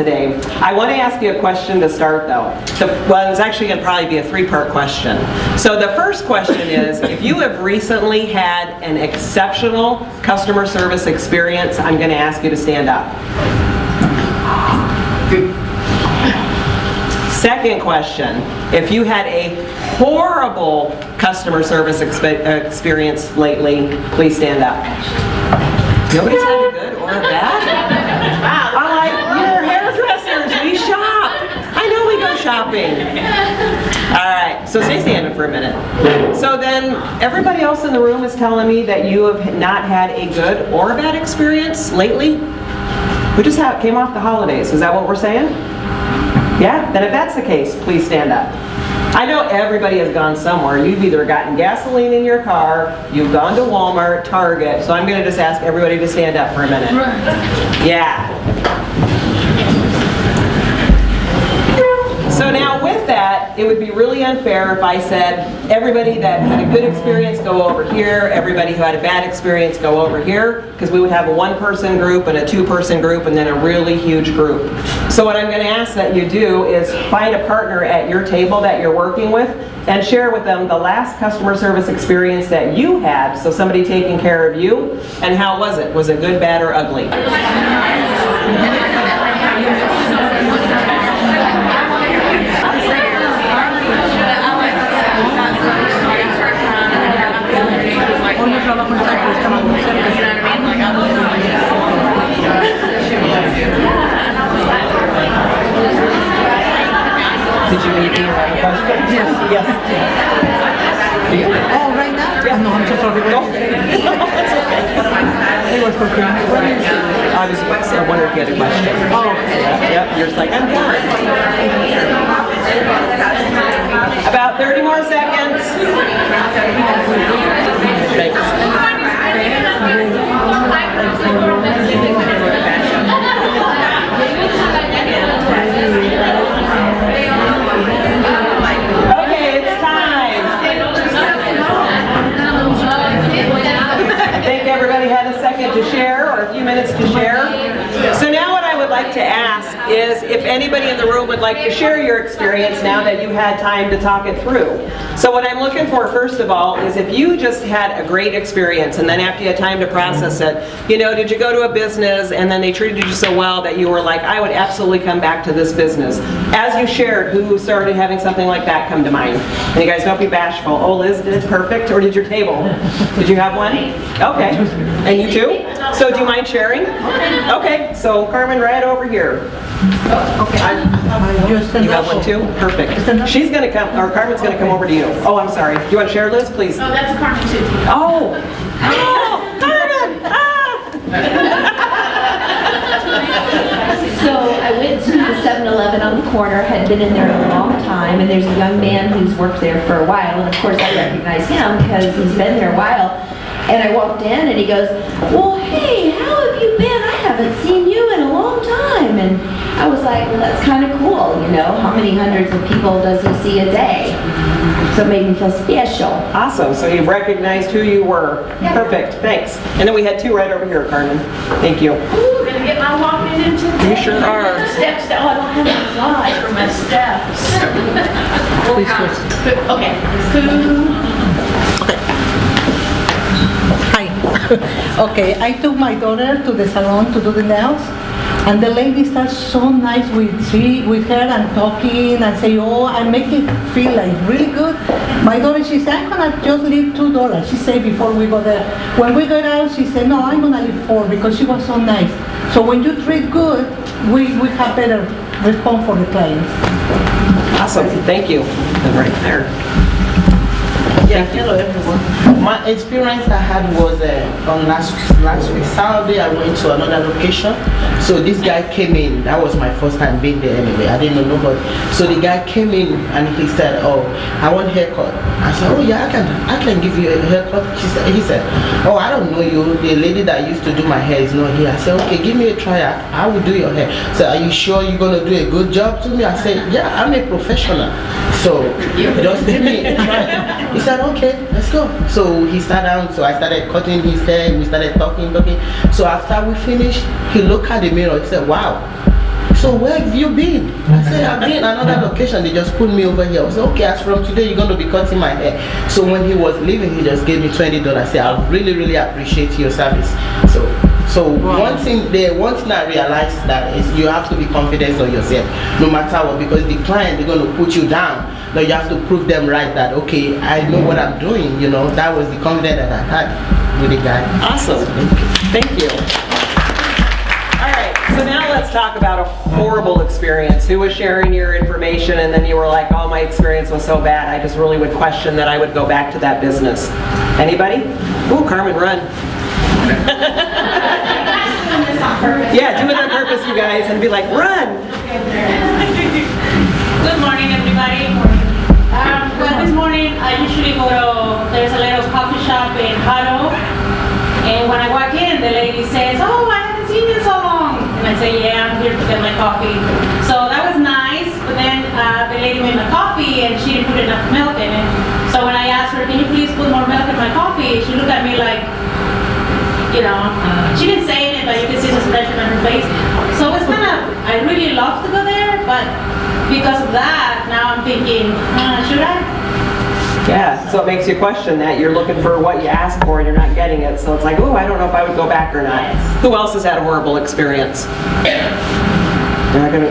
today. I want to ask you a question to start though. Well, it's actually going to probably be a three-part question. So the first question is, if you have recently had an exceptional customer service experience, I'm going to ask you to stand up. Second question, if you had a horrible customer service experience lately, please stand up. Nobody's had a good or a bad? Wow, I'm like, we're hairdressers, we shop. I know we go shopping. All right, so stay standing for a minute. So then, everybody else in the room is telling me that you have not had a good or a bad experience lately? We just came off the holidays, is that what we're saying? Yeah? Then if that's the case, please stand up. I know everybody has gone somewhere. You've either gotten gasoline in your car, you've gone to Walmart, Target, so I'm going to just ask everybody to stand up for a minute. Yeah. So now with that, it would be really unfair if I said everybody that had a good experience go over here, everybody who had a bad experience go over here, because we would have a one-person group and a two-person group and then a really huge group. So what I'm going to ask that you do is find a partner at your table that you're working with and share with them the last customer service experience that you had, so somebody taking care of you, and how was it? Was it good, bad, or ugly? Did you need to have a question? Yes. Oh, right now? Yeah. No, I'm so sorry. No. It was okay. I wonder if you had a question. Oh, okay. Yep, you're just like, I'm bored. About 30 more seconds. Okay, it's time. I think everybody had a second to share, or a few minutes to share. So now what I would like to ask is if anybody in the room would like to share your experience now that you had time to talk it through. So what I'm looking for, first of all, is if you just had a great experience and then after you had time to process it, you know, did you go to a business and then they treated you so well that you were like, I would absolutely come back to this business. As you shared, who started having something like that come to mind? And you guys don't be bashful. Oh, Liz did perfect, or did your table? Did you have one? Okay. And you too? So do you mind sharing? Okay, so Carmen, right over here. Okay. You have one too? Perfect. She's going to come, or Carmen's going to come over to you. Oh, I'm sorry. Do you want to share, Liz, please? Oh, that's Carmen too. Oh! Oh! Carmen! Ah! So I went to the 7-Eleven on the corner, had been in there a long time, and there's a young man who's worked there for a while, and of course I recognize him because he's been there a while. And I walked in and he goes, well, hey, how have you been? I haven't seen you in a long time. And I was like, well, that's kind of cool, you know. How many hundreds of people does he see a day? So it made me feel special. Awesome. So you recognized who you were. Yeah. Perfect. Thanks. And then we had two right over here, Carmen. Thank you. Ooh, gonna get my walking into You sure are. steps. Oh, I don't have any slides for my steps. Okay. Hi. Okay, I took my daughter to the salon to do the nails, and the lady starts so nice with her and talking and say, oh, I make it feel like really good. My daughter, she said, I'm gonna just leave $2. She said before we go there. When we got out, she said, no, I'm gonna leave $4 because she was so nice. So when you treat good, we have better response for the clients. Awesome. Thank you. And right there. Yeah, hello everyone. My experience I had was on last week Saturday. I went to another location. So this guy came in. That was my first time being there anyway. I didn't know nobody. So the guy came in and he said, "Oh, I want a haircut." I said, "Oh yeah, I can give you a haircut." He said, "Oh, I don't know you. The lady that used to do my hair is not here." I said, "Okay, give me a try. I will do your hair." So are you sure you're gonna do a good job to me? I said, "Yeah, I'm a professional. So just give me a try." He said, "Okay, let's go." So he sat down. So I started cutting his hair. We started talking. So after we finished, he looked at the mirror. He said, "Wow." so where have you been? I said, I've been another location. They just put me over here. I said, okay, as from today, you're going to be cutting my hair. So when he was leaving, he just gave me $20. I said, I really, really appreciate your service. So one thing I realized that is you have to be confident on yourself, no matter what, because the client, they're going to put you down. Now you have to prove them right that, okay, I know what I'm doing, you know. That was the confidence that I had with the guy. Awesome. Thank you. All right, so now let's talk about a horrible experience. Who was sharing your information and then you were like, oh, my experience was so bad, I just really would question that I would go back to that business. Anybody? Ooh, Carmen, run. Yeah, do it on purpose, you guys, and be like, run! Good morning, everybody. Well, this morning I usually go to, there's a little coffee shop in Haro, and when I walk in, the lady says, oh, I haven't seen you so long. And I say, yeah, I'm here to get my coffee. So that was nice, but then the lady made my coffee and she didn't put enough milk in it. So when I asked her, can you please put more milk in my coffee? She looked at me like, you know, she didn't say anything, but you could see the expression on her face. So it's kind of, I really love to go there, but because of that, now I'm thinking, should I? Yeah, so it makes you question that. You're looking for what you asked for and you're not getting it. So it's like, oh, I don't know if I would go back or not. Yes. Who else has had a horrible experience?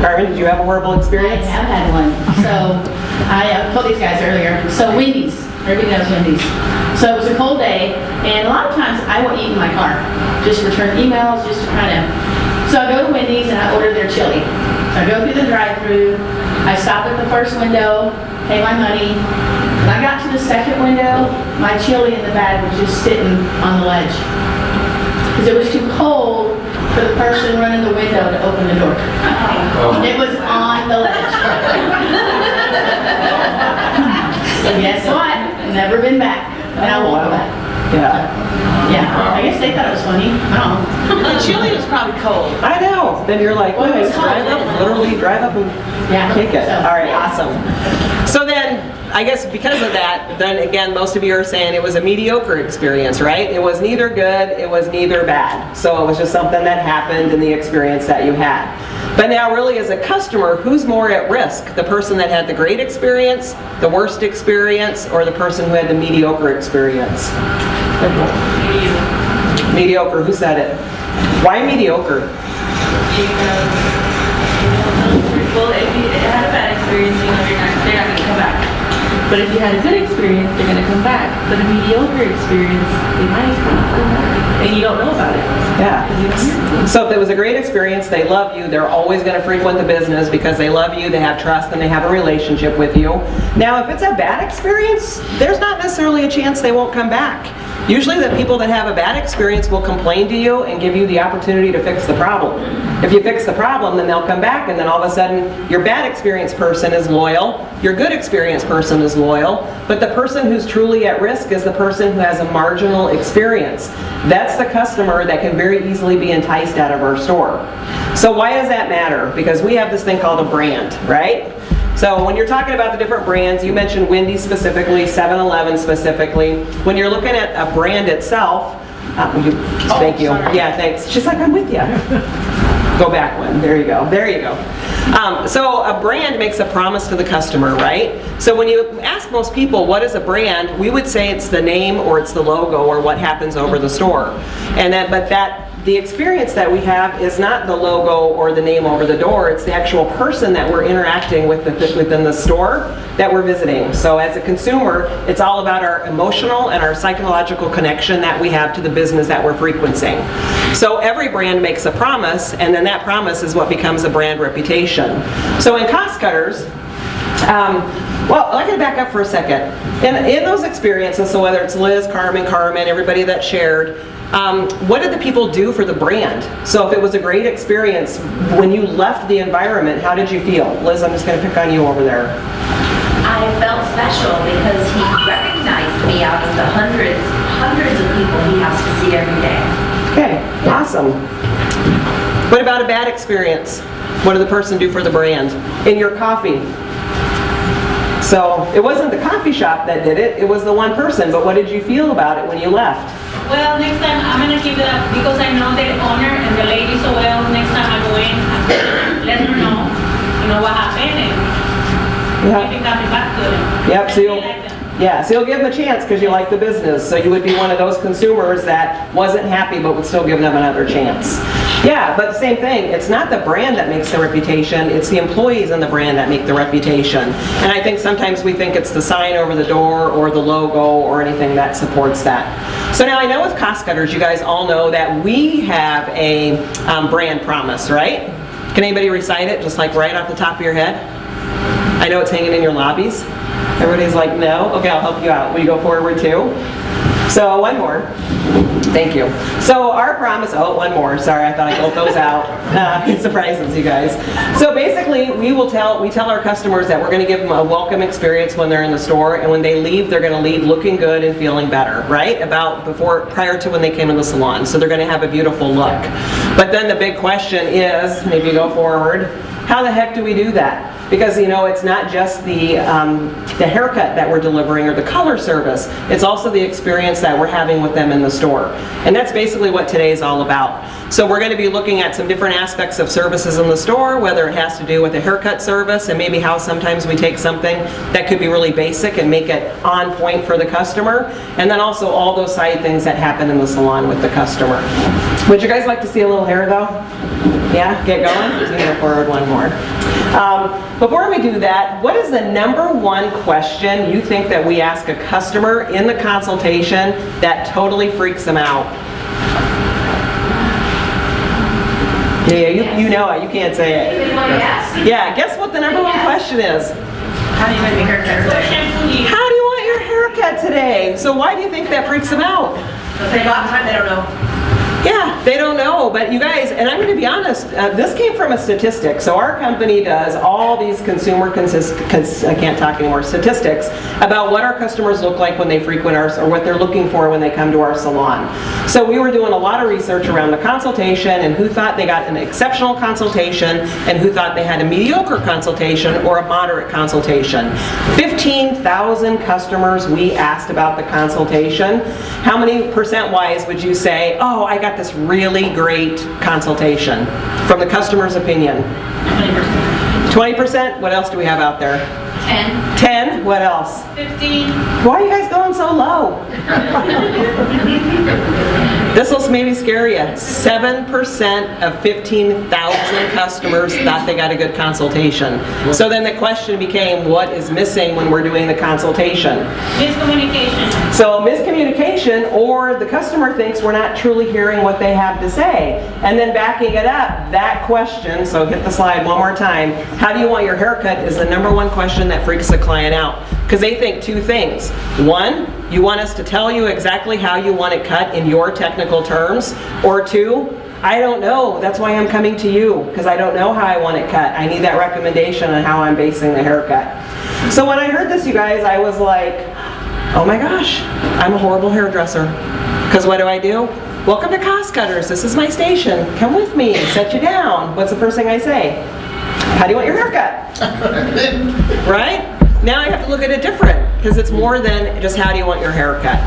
Carmen, did you have a horrible I experience? have had one. So I told these guys earlier. So Wendy's, everybody knows Wendy's. So it was a cold day, and a lot of times I won't eat in my car. Just return emails, just to kind of. So I go to Wendy's and I order their chili. So I go through the drive-thru. I stop at the first window, pay my money. When I got to the second window, my chili in the bag was just sitting on the ledge. Because it was too cold for the person running the window to open the door. It was on the ledge. So guess what? Never been back. And I won't go back. Yeah, I guess they thought it was funny. I don't know. The chili was probably cold. I know. Then you're like, Well, well, it was drive cold. up, literally drive up and Yeah. take it. So- All right, awesome. So then, I guess because of that, then again, most of you are saying it was a mediocre experience, right? It was neither good, it was neither bad. So it was just something that happened in the experience that you had. But now really as a customer, who's more at risk? The person that had the great experience, the worst experience, or the person who had the mediocre experience? Mediocre, who said it? Why mediocre? Well, if you had a bad experience, you know, they're not going to come back. But if you had a good experience, they're going to come back. But a mediocre experience, they might not come back. And you don't know about it. Yeah. So if it was a great experience, they love you, they're always going to frequent the business because they love you, they have trust, and they have a relationship with you. Now, if it's a bad experience, there's not necessarily a chance they won't come back. Usually the people that have a bad experience will complain to you and give you the opportunity to fix the problem. If you fix the problem, then they'll come back, and then all of a sudden your bad experience person is loyal, your good experience person is loyal, but the person who's truly at risk is the person who has a marginal experience. That's the customer that can very easily be enticed out of our store. So why does that matter? Because we have this thing called a brand, right? So when you're talking about the different brands, you mentioned Wendy's specifically, 7-Eleven specifically. When you're looking at a brand itself, thank you. Sorry. Yeah, thanks. She's like, I'm with you. Go back one. There you go. There you go. So a brand makes a promise to the customer, right? So when you ask most people, what is a brand? We would say it's the name or it's the logo or what happens over the store. And the experience that we have is not the logo or the name over the door, it's the actual person that we're interacting with within the store that we're visiting. So as a consumer, it's all about our emotional and our psychological connection that we have to the business that we're frequenting. So every brand makes a promise, and then that promise is what becomes a brand reputation. So in Cost Cutters, well, I gotta back up for a second. In those experiences, so whether it's Liz, Carmen, everybody that shared, what did the people do for the brand? So if it was a great experience, when you left the environment, how did you feel? Liz, I'm just gonna pick on you over there. I felt special because he recognized me out of the hundreds of people he has to see every day. Okay, awesome. What about a bad experience? What did the person do for the brand? In your coffee. So it wasn't the coffee shop that did it, it was the one person, but what did you feel about it when you left? Well, next time I'm going to keep it up because I know the owner and the lady so well. Next time I go in, let her I So really you'll, like them. yeah, so you'll give them a chance because you like the business. So you would be one of those consumers that wasn't happy but would still give them another chance. Yeah, but the same thing, it's not the brand that makes the reputation, it's the employees in the brand that make the reputation. And I think sometimes we think it's the sign over the door or the logo or anything that supports that. So now I know with Cost Cutters, you guys all know that we have a brand promise, right? Can anybody recite it, just like right off the top of your head? I know it's hanging in your lobbies. Everybody's like, no? Okay, I'll help you out. Will you go forward too? So one more. Thank you. So our promise, oh, one more. Sorry, I thought I pulled those out. Surprises, you guys. So basically, we tell our customers that we're going to give them a welcome experience when they're in the store, and when they leave, they're going to leave looking good and feeling better, right? Prior to when they came in the salon. So they're going to have a beautiful look. But then the big question is, maybe you go forward, how the heck do we do that? Because it's not just the haircut that we're delivering or the color service, it's also the experience that we're having with them in the store. And that's basically what today is all about. So we're going to be looking at some different aspects of services in the store, whether it has to do with the haircut service and maybe how sometimes we take something that could be really basic and make it on point for the customer. And then also all those side things that happen in the salon with the customer. Would you guys like to see a little hair though? Yeah, get going? So go forward one more. Before we do that, what is the #1 question you think that we ask a customer in the consultation that totally freaks them out? Yeah, you know it, you can't say it. Yeah, guess what the #1 question is? How do you make me haircut? How do you want your haircut today? So why do you think that freaks them out? They got time, they don't know. Yeah, they don't know, but you guys, and I'm going to be honest, this came from a statistic. So our company does all these I can't talk anymore, statistics about what our customers look like when they frequent our, or what they're looking for when they come to our salon. So we were doing a lot of research around the consultation and who thought they got an exceptional consultation and who thought they had a mediocre consultation or a moderate consultation. 15,000 customers we asked about the consultation. How many percent-wise would you say, oh, I got this really great consultation from the customer's opinion? 20%? What else do we have out there? 10. 10? What else? 15. Why are you guys going so low? This will maybe scare you. 7% of 15,000 customers thought they got a good consultation. So then the question became, what is missing when we're doing the consultation? Miscommunication. So miscommunication, or the customer thinks we're not truly hearing what they have to say. And then backing it up, that question, so hit the slide one more time, how do you want your haircut is the #1 question that freaks the client out. Because they think two things. One, you want us to tell you exactly how you want it cut in your technical terms. Or two, I don't know, that's why I'm coming to you, because I don't know how I want it cut. I need that recommendation on how I'm basing the haircut. So when I heard this, you guys, I was like, oh my gosh, I'm a horrible hairdresser. Because what do? Welcome to Cost Cutters, this is my station. Come with me, set you down. What's the first thing I say? How do you want your haircut? Right? Now I have to look at it different, because it's more than just how do you want your haircut.